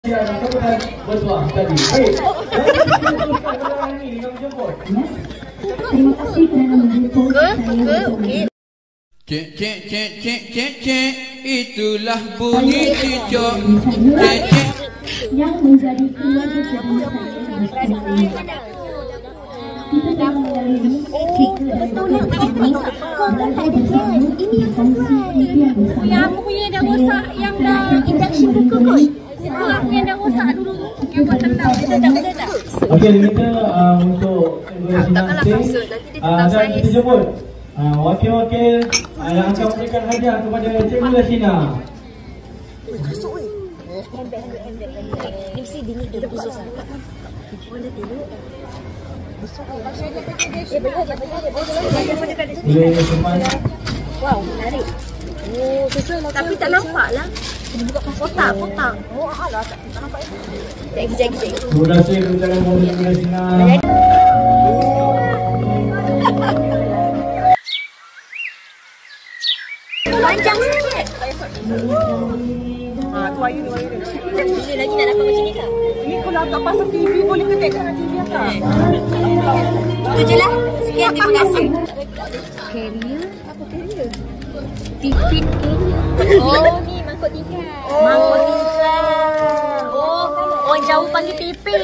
bertuah tadi. Baik. Terima kasih kerana menjemput saya. Okey. Cek, itulah bunyi cicak. Cek. Yang menjadi keluarga kedua saya. Kita telah melalui betul lah berada bersama ini yang sesuai. Yang aku punya dah rosak, yang dah induction buka kot. Aku yang dah rosak dulu yang buat tentang betul tak? Okey, kita untuk dan kita jemput wakil-wakil yang akan memberikan hadiah kepada Cikgu Lashina. Ni mesti dini dia khusus ah. Boleh tengok. Boleh simpan. Wow, menarik. Oh, sesuai lah. Tapi tak nampak lah. Kena buka kotak. Oh, alah tak nampak. Jagi. Terima kasih kepada Cikgu Lashina. Panjang sikit. Tu air ni. Bila lagi nak dapat macam ni tak? Ni kalau tak pasang TV boleh ketikkan nanti TV atas. Itu je lah. Sekian, terima kasih. Carrier? Apa carrier? Tifit carrier. Oh, ni mangkuk tingkap. Mangkuk tingkap. Oh, orang jauh panggil pipit.